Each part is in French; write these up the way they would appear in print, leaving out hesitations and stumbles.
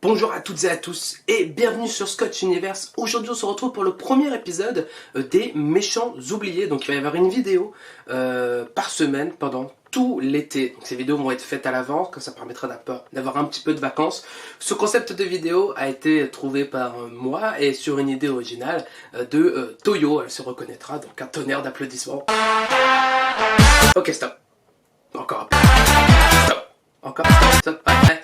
Bonjour à toutes et à tous et bienvenue sur Scotch Universe. Aujourd'hui on se retrouve pour le premier épisode des méchants oubliés. Donc il va y avoir une vidéo par semaine pendant tout l'été. Donc ces vidéos vont être faites à l'avance, comme ça permettra d'avoir un petit peu de vacances. Ce concept de vidéo a été trouvé par moi et sur une idée originale de Toyo. Elle se reconnaîtra, donc un tonnerre d'applaudissements. Ok, stop. Encore. Stop. Encore. Stop. Stop.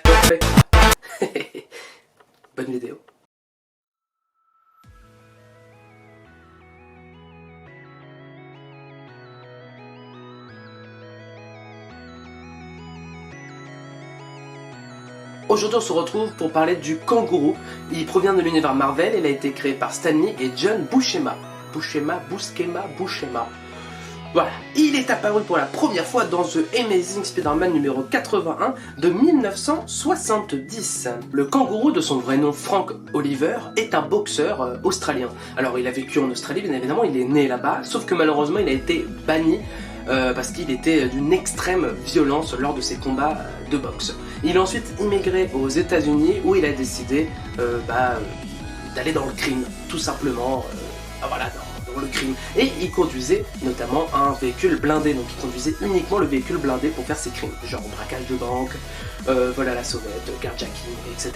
Bonne vidéo. Aujourd'hui on se retrouve pour parler du kangourou. Il provient de l'univers Marvel, il a été créé par Stan Lee et John Buscema. Buscema. Voilà, il est apparu pour la première fois dans The Amazing Spider-Man numéro 81 de 1970. Le kangourou, de son vrai nom Frank Oliver, est un boxeur australien. Alors il a vécu en Australie, bien évidemment, il est né là-bas, sauf que malheureusement il a été banni parce qu'il était d'une extrême violence lors de ses combats de boxe. Il a ensuite immigré aux États-Unis où il a décidé d'aller dans le crime, tout simplement. Voilà, dans le crime. Et il conduisait notamment un véhicule blindé, donc il conduisait uniquement le véhicule blindé pour faire ses crimes, genre braquage de banque, vol à la sauvette, carjacking, etc.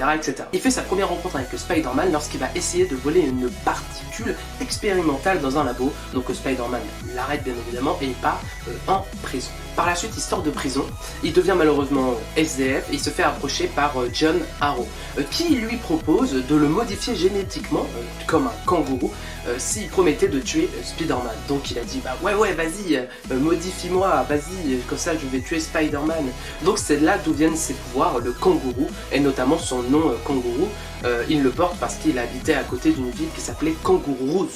Il fait sa première rencontre avec Spider-Man lorsqu'il va essayer de voler une particule expérimentale dans un labo, donc Spider-Man l'arrête bien évidemment et il part en prison. Par la suite, il sort de prison, il devient malheureusement SDF et il se fait approcher par John Harrow, qui lui propose de le modifier génétiquement, comme un kangourou, s'il promettait de tuer Spider-Man. Donc il a dit, bah ouais, vas-y, modifie-moi, vas-y, comme ça je vais tuer Spider-Man. Donc c'est là d'où viennent ses pouvoirs, le kangourou, et notamment son nom kangourou, il le porte parce qu'il habitait à côté d'une ville qui s'appelait Kangaroos.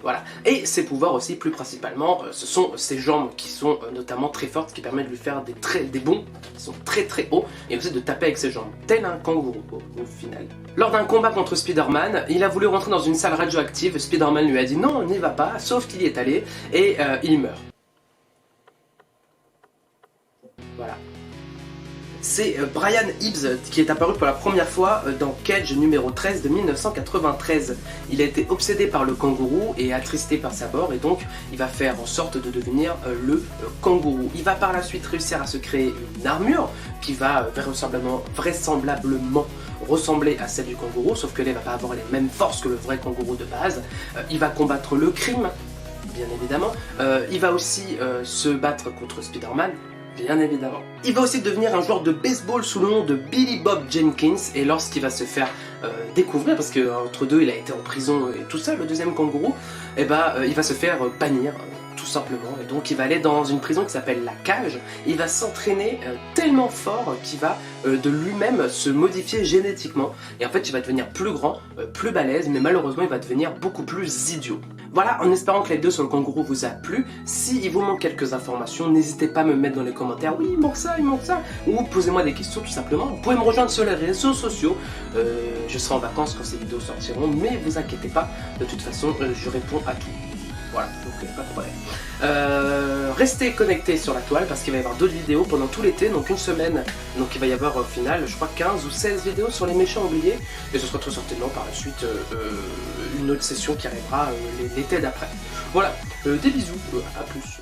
Voilà. Et ses pouvoirs aussi, plus principalement, ce sont ses jambes qui sont notamment très fortes, qui permettent de lui faire des bonds qui sont très hauts, et aussi de taper avec ses jambes, tel un kangourou au final. Lors d'un combat contre Spider-Man, il a voulu rentrer dans une salle radioactive, Spider-Man lui a dit non, n'y va pas, sauf qu'il y est allé, et il meurt. Voilà. C'est Brian Hibbs qui est apparu pour la première fois dans Cage numéro 13 de 1993. Il a été obsédé par le kangourou et attristé par sa mort et donc il va faire en sorte de devenir le kangourou. Il va par la suite réussir à se créer une armure qui va vraisemblablement ressembler à celle du kangourou, sauf que là il va pas avoir les mêmes forces que le vrai kangourou de base. Il va combattre le crime, bien évidemment. Il va aussi se battre contre Spider-Man, bien évidemment. Il va aussi devenir un joueur de baseball sous le nom de Billy Bob Jenkins et lorsqu'il va se faire découvrir, parce qu'entre deux il a été en prison et tout ça, le deuxième kangourou, il va se faire bannir tout simplement et donc il va aller dans une prison qui s'appelle la Cage. Il va s'entraîner tellement fort qu'il va de lui-même se modifier génétiquement et en fait il va devenir plus grand, plus balèze, mais malheureusement il va devenir beaucoup plus idiot. Voilà, en espérant que la vidéo sur le kangourou vous a plu. Si il vous manque quelques informations, n'hésitez pas à me mettre dans les commentaires, oui il manque ça, ou posez-moi des questions tout simplement. Vous pouvez me rejoindre sur les réseaux sociaux, je serai en vacances quand ces vidéos sortiront, mais vous inquiétez pas, de toute façon je réponds à tout. Voilà, donc pas de problème. Restez connectés sur la toile parce qu'il va y avoir d'autres vidéos pendant tout l'été, donc une semaine. Donc il va y avoir au final, je crois 15 ou 16 vidéos sur les méchants oubliés. Et ce sera très certainement par la suite une autre session qui arrivera l'été d'après. Voilà, des bisous, à plus.